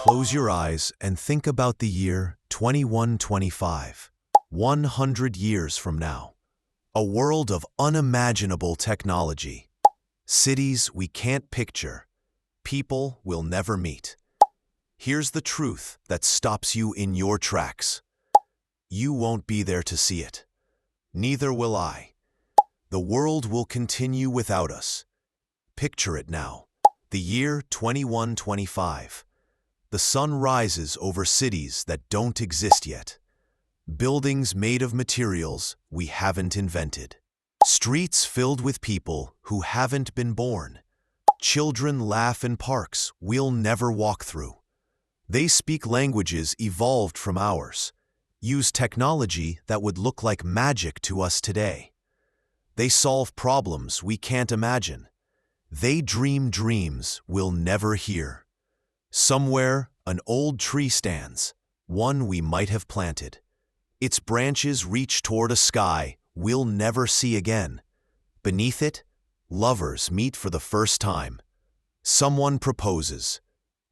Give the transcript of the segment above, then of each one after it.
Close your eyes and think about the year 2125, 100 years from now. A world of unimaginable technology. Cities we can't picture. People we'll never meet. Here's the truth that stops you in your tracks. You won't be there to see it. Neither will I. The world will continue without us. Picture it now. The year 2125. The sun rises over cities that don't exist yet. Buildings made of materials we haven't invented. Streets filled with people who haven't been born. Children laugh in parks we'll never walk through. They speak languages evolved from ours, use technology that would look like magic to us today. They solve problems we can't imagine. They dream dreams we'll never hear. Somewhere, an old tree stands, one we might have planted. Its branches reach toward a sky we'll never see again. Beneath it, lovers meet for the first time. Someone proposes.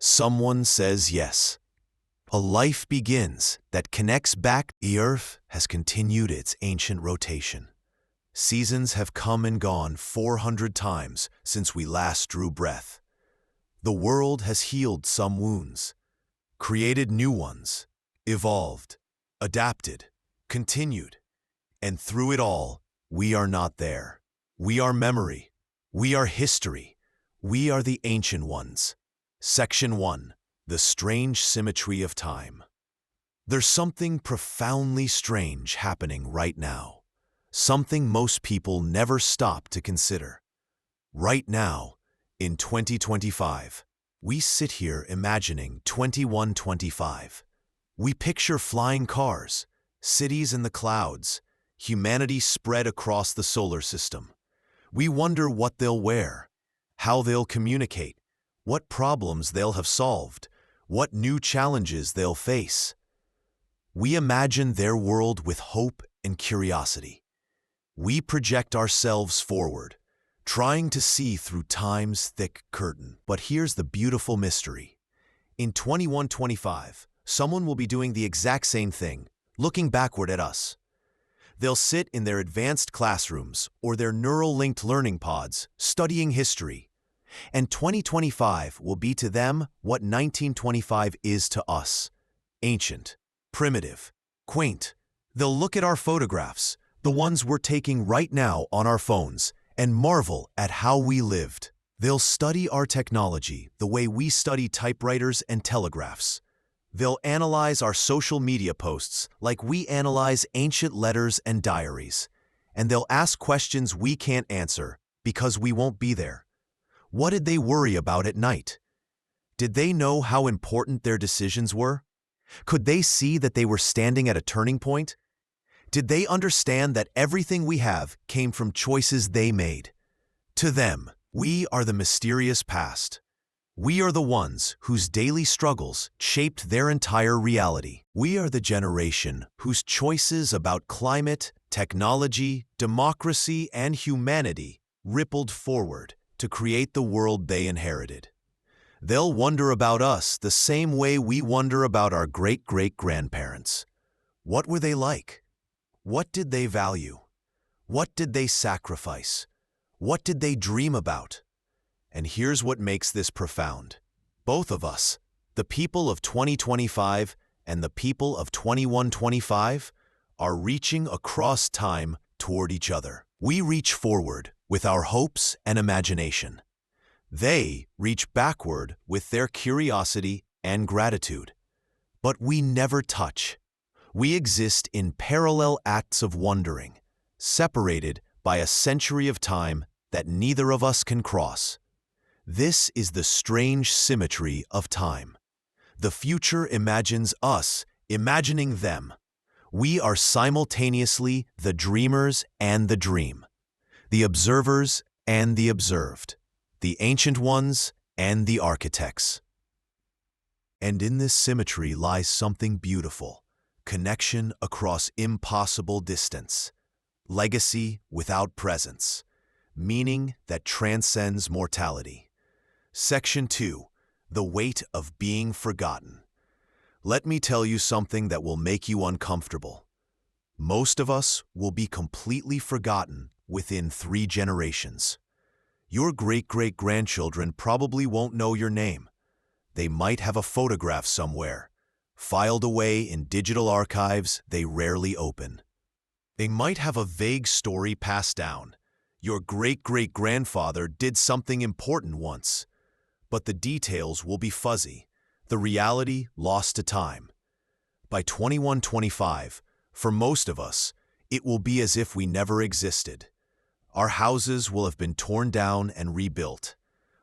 Someone says yes. A life begins that connects back. The earth has continued its ancient rotation. Seasons have come and gone 400 times since we last drew breath. The world has healed some wounds, created new ones, evolved, adapted, continued. And through it all, we are not there. We are memory. We are history. We are the ancient ones. Section 1. The Strange Symmetry of Time. There's something profoundly strange happening right now. Something most people never stop to consider. Right now, in 2025, we sit here imagining 2125. We picture flying cars, cities in the clouds, humanity spread across the solar system. We wonder what they'll wear, how they'll communicate, what problems they'll have solved, what new challenges they'll face. We imagine their world with hope and curiosity. We project ourselves forward, trying to see through time's thick curtain. But here's the beautiful mystery. In 2125, someone will be doing the exact same thing, looking backward at us. They'll sit in their advanced classrooms or their neural-linked learning pods, studying history. And 2025 will be to them what 1925 is to us. Ancient, primitive, quaint. They'll look at our photographs, the ones we're taking right now on our phones, and marvel at how we lived. They'll study our technology the way we study typewriters and telegraphs. They'll analyze our social media posts like we analyze ancient letters and diaries. And they'll ask questions we can't answer because we won't be there. What did they worry about at night? Did they know how important their decisions were? Could they see that they were standing at a turning point? Did they understand that everything we have came from choices they made? To them, we are the mysterious past. We are the ones whose daily struggles shaped their entire reality. We are the generation whose choices about climate, technology, democracy, and humanity rippled forward to create the world they inherited. They'll wonder about us the same way we wonder about our great-great-grandparents. What were they like? What did they value? What did they sacrifice? What did they dream about? And here's what makes this profound. Both of us, the people of 2025 and the people of 2125, are reaching across time toward each other. We reach forward with our hopes and imagination. They reach backward with their curiosity and gratitude. But we never touch. We exist in parallel acts of wondering, separated by a century of time that neither of us can cross. This is the strange symmetry of time. The future imagines us, imagining them. We are simultaneously the dreamers and the dream, the observers and the observed, the ancient ones and the architects. And in this symmetry lies something beautiful. Connection across impossible distance, legacy without presence, meaning that transcends mortality. Section 2. The weight of being forgotten. Let me tell you something that will make you uncomfortable. Most of us will be completely forgotten within 3 generations. Your great-great-grandchildren probably won't know your name. They might have a photograph somewhere, filed away in digital archives they rarely open. They might have a vague story passed down. Your great-great-grandfather did something important once, but the details will be fuzzy, the reality lost to time. By 2125, for most of us, it will be as if we never existed. Our houses will have been torn down and rebuilt.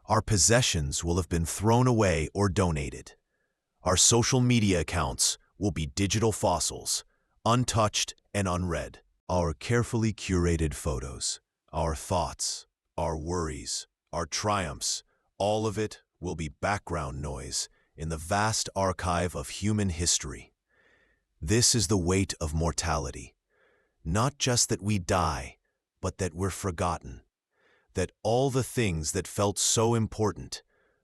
Our possessions will have been thrown away or donated. Our social media accounts will be digital fossils, untouched and unread. Our carefully curated photos, our thoughts, our worries, our triumphs, all of it will be background noise in the vast archive of human history. This is the weight of mortality. Not just that we die, but that we're forgotten. That all the things that felt so important,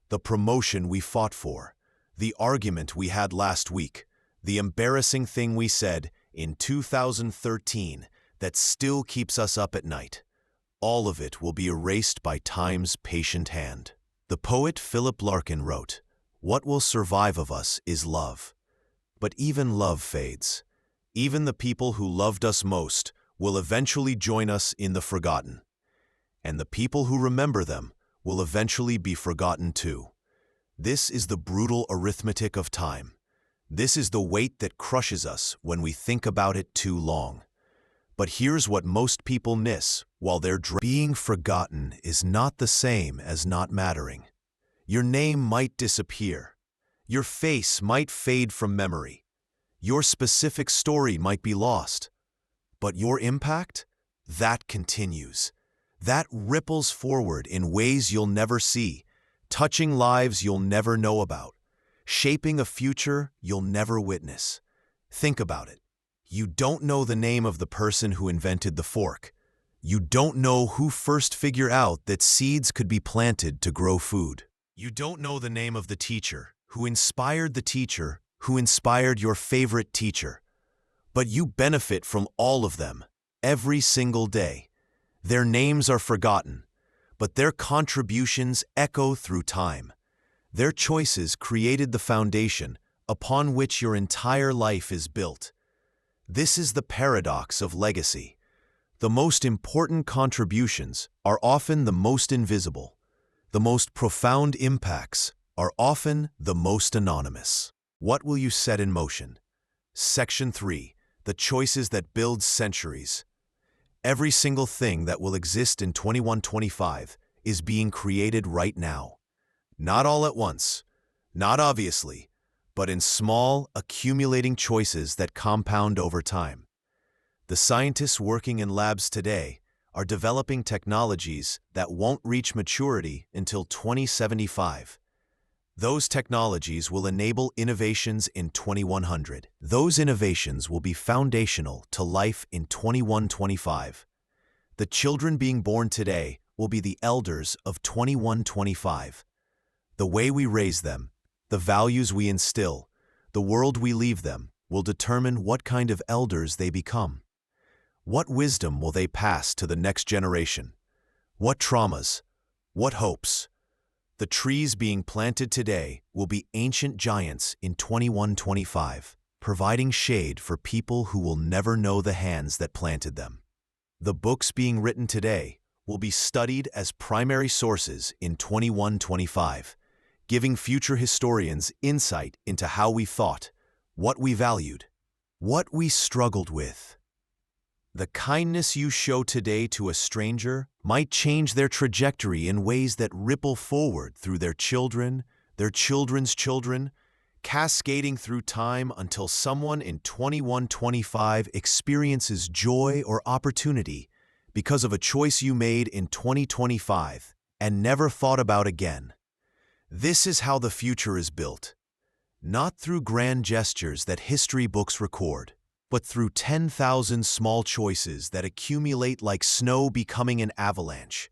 the promotion we fought for, the argument we had last week, the embarrassing thing we said in 2013 that still keeps us up at night, all of it will be erased by time's patient hand. The poet Philip Larkin wrote, "What will survive of us is love." But even love fades. Even the people who loved us most will eventually join us in the forgotten. And the people who remember them will eventually be forgotten too. This is the brutal arithmetic of time. This is the weight that crushes us when we think about it too long. But here's what most people miss while they're being forgotten is not the same as not mattering. Your name might disappear. Your face might fade from memory. Your specific story might be lost. But your impact? That continues. That ripples forward in ways you'll never see, touching lives you'll never know about, shaping a future you'll never witness. Think about it. You don't know the name of the person who invented the fork. You don't know who first figured out that seeds could be planted to grow food. You don't know the name of the teacher who inspired your favorite teacher. But you benefit from all of them, every single day. Their names are forgotten, but their contributions echo through time. Their choices created the foundation upon which your entire life is built. This is the paradox of legacy. The most important contributions are often the most invisible. The most profound impacts are often the most anonymous. What will you set in motion? Section 3. The choices that build centuries. Every single thing that will exist in 2125 is being created right now. Not all at once, not obviously, but in small, accumulating choices that compound over time. The scientists working in labs today are developing technologies that won't reach maturity until 2075. Those technologies will enable innovations in 2100. Those innovations will be foundational to life in 2125. The children being born today will be the elders of 2125. The way we raise them, the values we instill, the world we leave them will determine what kind of elders they become. What wisdom will they pass to the next generation? What traumas? What hopes? The trees being planted today will be ancient giants in 2125, providing shade for people who will never know the hands that planted them. The books being written today will be studied as primary sources in 2125, giving future historians insight into how we thought, what we valued, what we struggled with. The kindness you show today to a stranger might change their trajectory in ways that ripple forward through their children, their children's children, cascading through time until someone in 2125 experiences joy or opportunity because of a choice you made in 2025 and never thought about again. This is how the future is built, not through grand gestures that history books record, but through 10,000 small choices that accumulate like snow becoming an avalanche.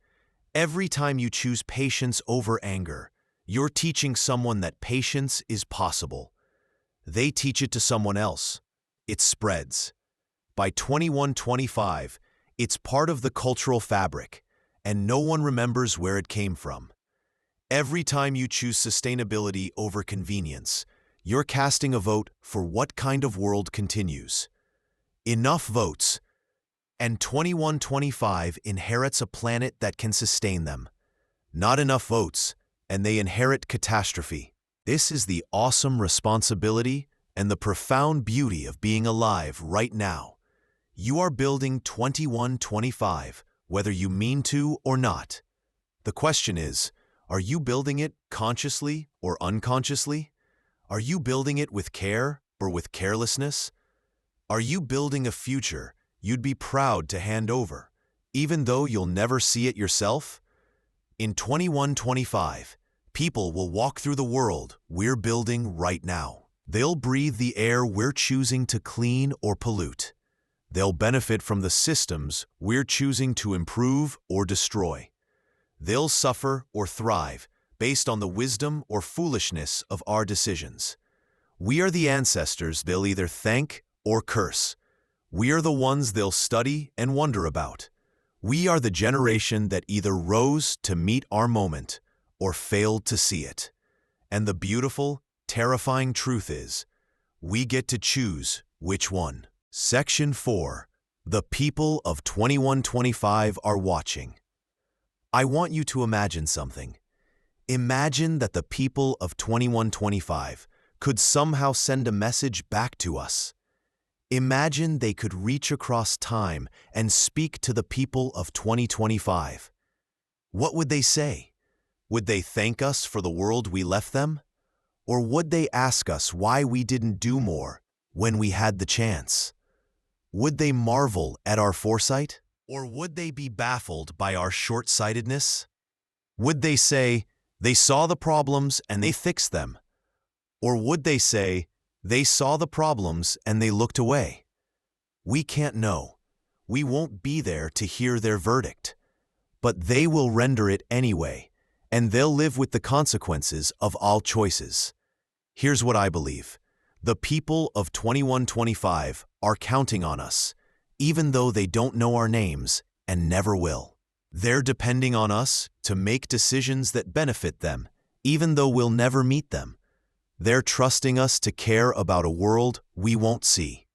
Every time you choose patience over anger, You're teaching someone that patience is possible. They teach it to someone else. It spreads. By 2125, it's part of the cultural fabric, and no one remembers where it came from. Every time you choose sustainability over convenience, you're casting a vote for what kind of world continues. Enough votes, and 2125 inherits a planet that can sustain them. Not enough votes, and they inherit catastrophe. This is the awesome responsibility and the profound beauty of being alive right now. You are building 2125, whether you mean to or not. The question is, are you building it consciously or unconsciously? Are you building it with care or with carelessness? Are you building a future you'd be proud to hand over, even though you'll never see it yourself? In 2125, people will walk through the world we're building right now. They'll breathe the air we're choosing to clean or pollute. They'll benefit from the systems we're choosing to improve or destroy. They'll suffer or thrive based on the wisdom or foolishness of our decisions. We are the ancestors they'll either thank or curse. We are the ones they'll study and wonder about. We are the generation that either rose to meet our moment or failed to see it. And the beautiful, terrifying truth is, we get to choose which one. Section 4. The people of 2125 are watching. I want you to imagine something. Imagine that the people of 2125 could somehow send a message back to us. Imagine they could reach across time and speak to the people of 2025. What would they say? Would they thank us for the world we left them? Or would they ask us why we didn't do more when we had the chance? Would they marvel at our foresight? Or would they be baffled by our short-sightedness? Would they say, they saw the problems and they fixed them? Or would they say, they saw the problems and they looked away? We can't know. We won't be there to hear their verdict. But they will render it anyway, and they'll live with the consequences of all choices. Here's what I believe. The people of 2125 are counting on us, even though they don't know our names and never will. They're depending on us to make decisions that benefit them, even though we'll never meet them. They're trusting us to care about a world we won't see.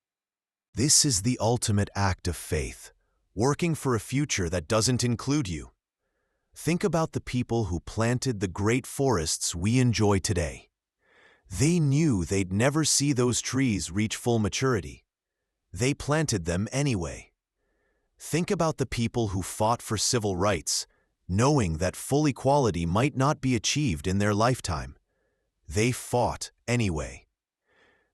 This is the ultimate act of faith, working for a future that doesn't include you. Think about the people who planted the great forests we enjoy today. They knew they'd never see those trees reach full maturity. They planted them anyway. Think about the people who fought for civil rights, knowing that full equality might not be achieved in their lifetime. They fought anyway.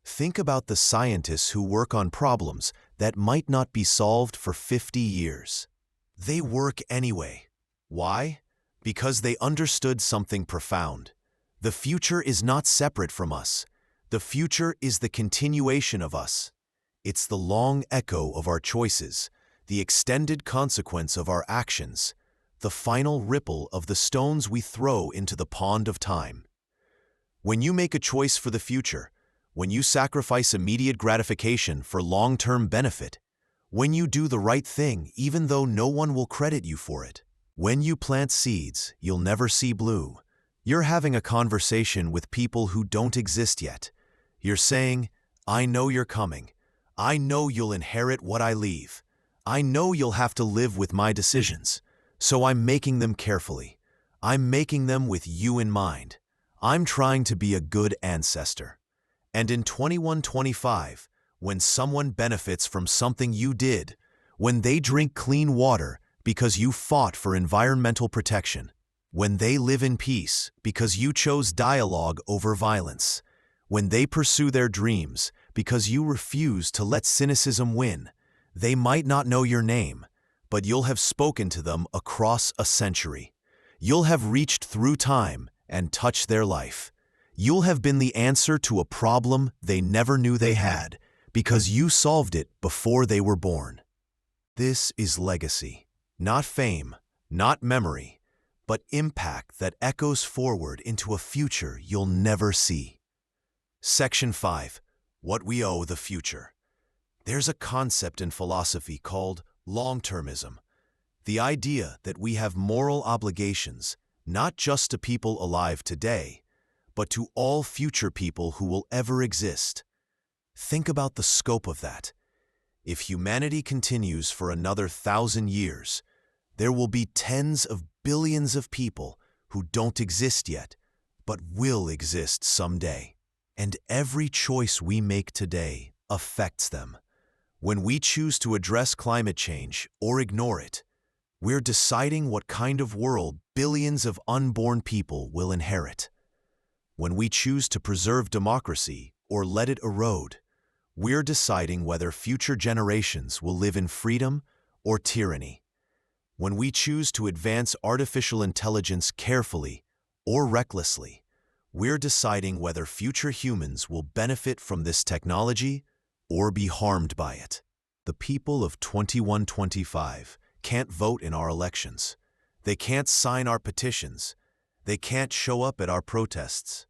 Think about the scientists who work on problems that might not be solved for 50 years. They work anyway. Why? Because they understood something profound. The future is not separate from us. The future is the continuation of us. It's the long echo of our choices, the extended consequence of our actions, the final ripple of the stones we throw into the pond of time. When you make a choice for the future, when you sacrifice immediate gratification for long-term benefit, when you do the right thing even though no one will credit you for it, when you plant seeds you'll never see blue, you're having a conversation with people who don't exist yet. You're saying, I know you're coming. I know you'll inherit what I leave. I know you'll have to live with my decisions. So I'm making them carefully. I'm making them with you in mind. I'm trying to be a good ancestor. And in 2125, when someone benefits from something you did, when they drink clean water because you fought for environmental protection, when they live in peace because you chose dialogue over violence, when they pursue their dreams because you refuse to let cynicism win, they might not know your name, but you'll have spoken to them across a century. You'll have reached through time and touched their life. You'll have been the answer to a problem they never knew they had because you solved it before they were born. This is legacy, not fame, not memory, but impact that echoes forward into a future you'll never see. Section 5. What we owe the future. There's a concept in philosophy called long-termism, the idea that we have moral obligations not just to people alive today, but to all future people who will ever exist. Think about the scope of that. If humanity continues for another 1,000 years, there will be tens of billions of people who don't exist yet, but will exist someday. And every choice we make today affects them. When we choose to address climate change or ignore it, we're deciding what kind of world billions of unborn people will inherit. When we choose to preserve democracy or let it erode, we're deciding whether future generations will live in freedom or tyranny. When we choose to advance artificial intelligence carefully or recklessly, we're deciding whether future humans will benefit from this technology or be harmed by it. The people of 2125 can't vote in our elections. They can't sign our petitions. They can't show up at our protests.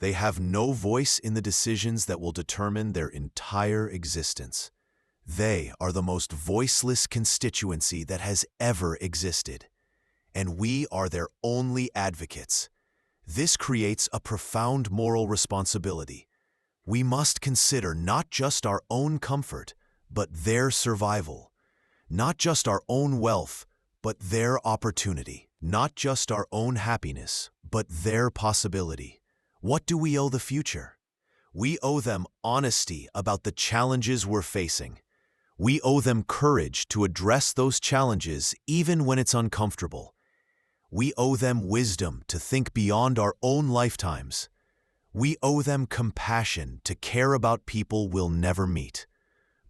They have no voice in the decisions that will determine their entire existence. They are the most voiceless constituency that has ever existed, and we are their only advocates. This creates a profound moral responsibility. We must consider not just our own comfort, but their survival. Not just our own wealth, but their opportunity. Not just our own happiness, but their possibility. What do we owe the future? We owe them honesty about the challenges we're facing. We owe them courage to address those challenges even when it's uncomfortable. We owe them wisdom to think beyond our own lifetimes. We owe them compassion to care about people we'll never meet.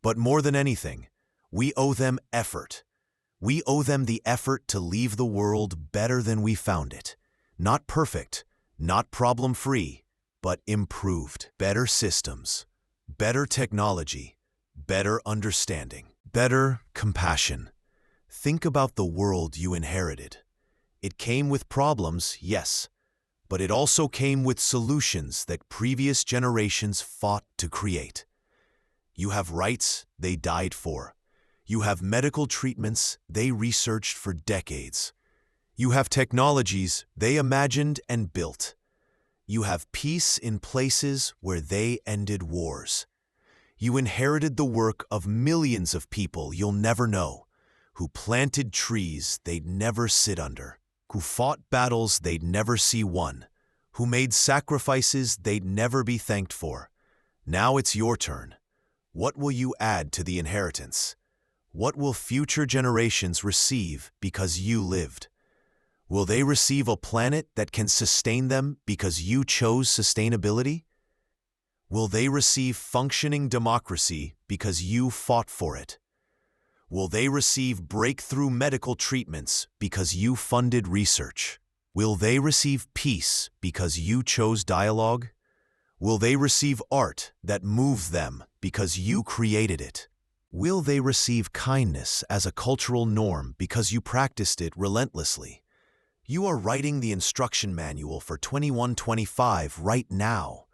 But more than anything, we owe them effort. We owe them the effort to leave the world better than we found it. Not perfect, not problem-free, but improved. Better systems, better technology, better understanding, better compassion. Think about the world you inherited. It came with problems, yes, but it also came with solutions that previous generations fought to create. You have rights they died for. You have medical treatments they researched for decades. You have technologies they imagined and built. You have peace in places where they ended wars. You inherited the work of millions of people you'll never know, who planted trees they'd never sit under, who fought battles they'd never see won, who made sacrifices they'd never be thanked for. Now it's your turn. What will you add to the inheritance? What will future generations receive because you lived? Will they receive a planet that can sustain them because you chose sustainability? Will they receive functioning democracy because you fought for it? Will they receive breakthrough medical treatments because you funded research? Will they receive peace because you chose dialogue? Will they receive art that moves them because you created it? Will they receive kindness as a cultural norm because you practiced it relentlessly? You are writing the instruction manual for 2125 right now.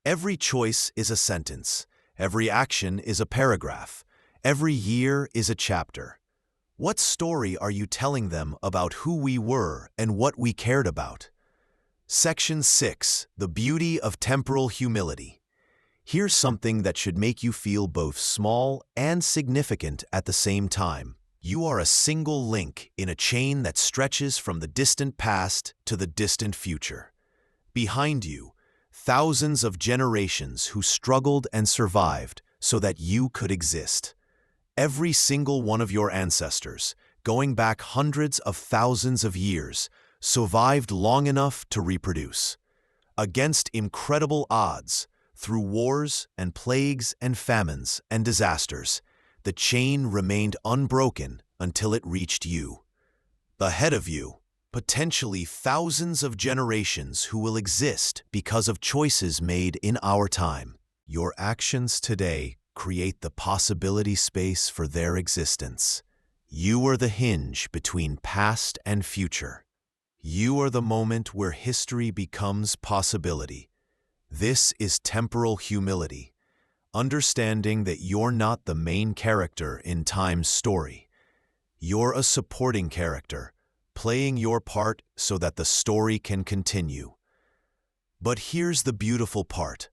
Every choice is a sentence. Every action is a paragraph. Every year is a chapter. What story are you telling them about who we were and what we cared about? Section 6. The Beauty of Temporal Humility. Here's something that should make you feel both small and significant at the same time. You are a single link in a chain that stretches from the distant past to the distant future. Behind you, thousands of generations who struggled and survived so that you could exist. Every single one of your ancestors, going back hundreds of thousands of years, survived long enough to reproduce. Against incredible odds, through wars and plagues and famines and disasters, the chain remained unbroken until it reached you. Ahead of you, potentially thousands of generations who will exist because of choices made in our time. Your actions today create the possibility space for their existence. You are the hinge between past and future. You are the moment where history becomes possibility. This is temporal humility, understanding that you're not the main character in time's story. You're a supporting character, playing your part so that the story can continue. But here's the beautiful part.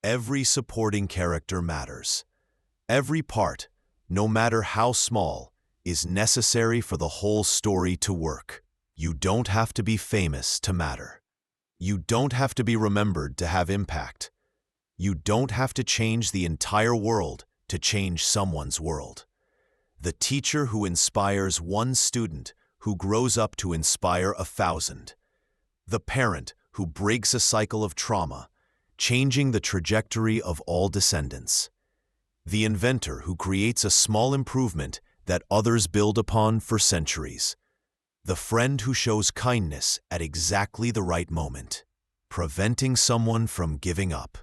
Every supporting character matters. Every part, no matter how small, is necessary for the whole story to work. You don't have to be famous to matter. You don't have to be remembered to have impact. You don't have to change the entire world to change someone's world. The teacher who inspires one student who grows up to inspire 1,000. The parent who breaks a cycle of trauma, changing the trajectory of all descendants. The inventor who creates a small improvement that others build upon for centuries. The friend who shows kindness at exactly the right moment, preventing someone from giving up.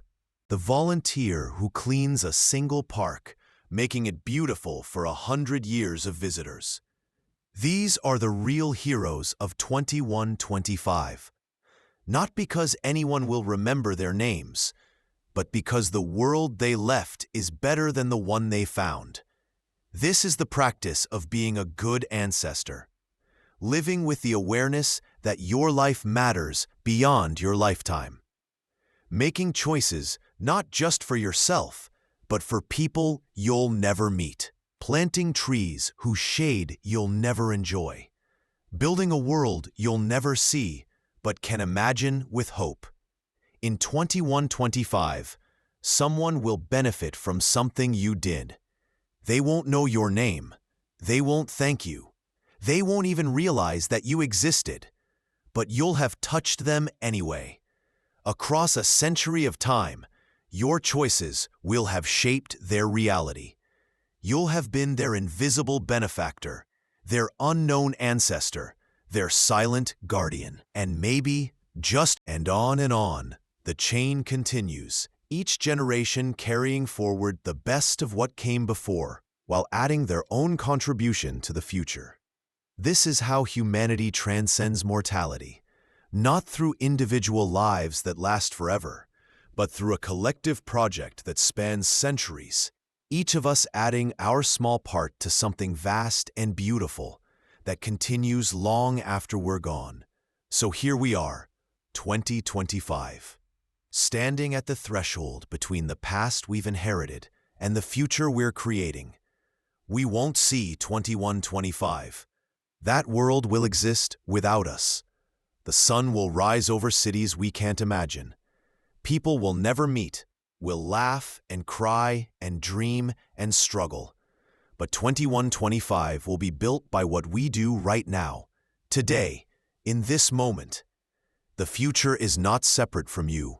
The volunteer who cleans a single park, making it beautiful for 100 years of visitors. These are the real heroes of 2125. Not because anyone will remember their names, but because the world they left is better than the one they found. This is the practice of being a good ancestor, living with the awareness that your life matters beyond your lifetime. Making choices not just for yourself, but for people you'll never meet. Planting trees whose shade you'll never enjoy. Building a world you'll never see, but can imagine with hope. In 2125, someone will benefit from something you did. They won't know your name. They won't thank you. They won't even realize that you existed. But you'll have touched them anyway. Across a century of time, your choices will have shaped their reality. You'll have been their invisible benefactor, their unknown ancestor, their silent guardian. And maybe, just and on, the chain continues, each generation carrying forward the best of what came before, while adding their own contribution to the future. This is how humanity transcends mortality, not through individual lives that last forever, but through a collective project that spans centuries, each of us adding our small part to something vast and beautiful that continues long after we're gone. So here we are, 2025, standing at the threshold between the past we've inherited and the future we're creating. We won't see 2125. That world will exist without us. The sun will rise over cities we can't imagine. People we'll never meet, will laugh and cry and dream and struggle. But 2125 will be built by what we do right now, today, in this moment. The future is not separate from you.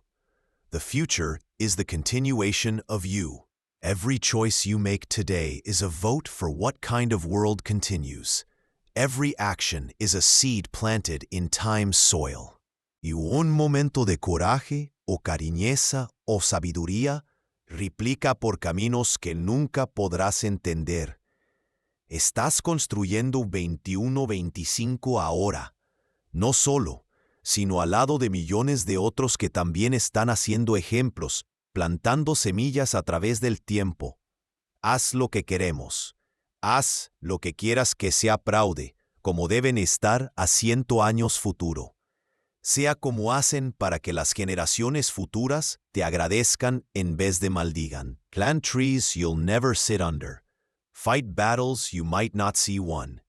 The future is the continuation of you. Every choice you make today is a vote for what kind of world continues. Every action is a seed planted in time's soil. Y un momento de coraje o cariñeza o sabiduría replica por caminos que nunca podrás entender. Estás construyendo 2125 ahora, no solo, sino al lado de millones de otros que también están haciendo ejemplos, plantando semillas a través del tiempo. Haz lo que queremos. Haz lo que quieras que sea fraude, como deben estar a 100 años futuro. Sea como hacen para que las generaciones futuras te agradezcan en vez de maldigan. Plant trees you'll never sit under. Fight battles you might not see won.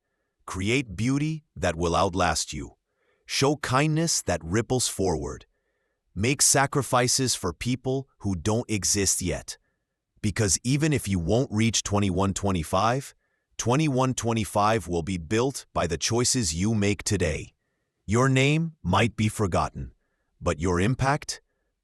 Create beauty that will outlast you. Show kindness that ripples forward. Make sacrifices for people who don't exist yet. Because even if you won't reach 2125, 2125 will be built by the choices you make today. Your name might be forgotten, but your impact,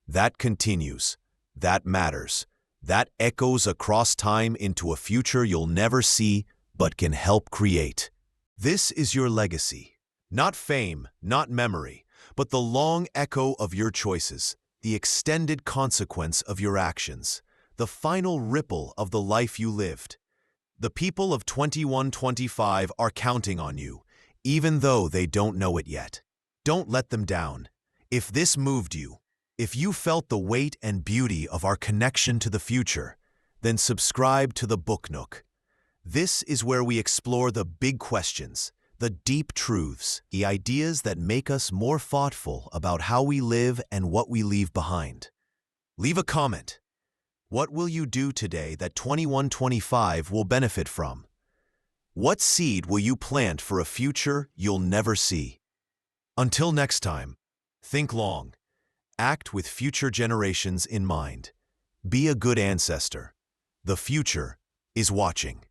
that continues, that matters, that echoes across time into a future you'll never see but can help create. This is your legacy. Not fame, not memory, but the long echo of your choices, the extended consequence of your actions, the final ripple of the life you lived. The people of 2125 are counting on you, even though they don't know it yet. Don't let them down. If this moved you, if you felt the weight and beauty of our connection to the future, then subscribe to the Book Nook. This is where we explore the big questions, the deep truths, the ideas that make us more thoughtful about how we live and what we leave behind. Leave a comment. What will you do today that 2125 will benefit from? What seed will you plant for a future you'll never see? Until next time, think long. Act with future generations in mind. Be a good ancestor. The future is watching.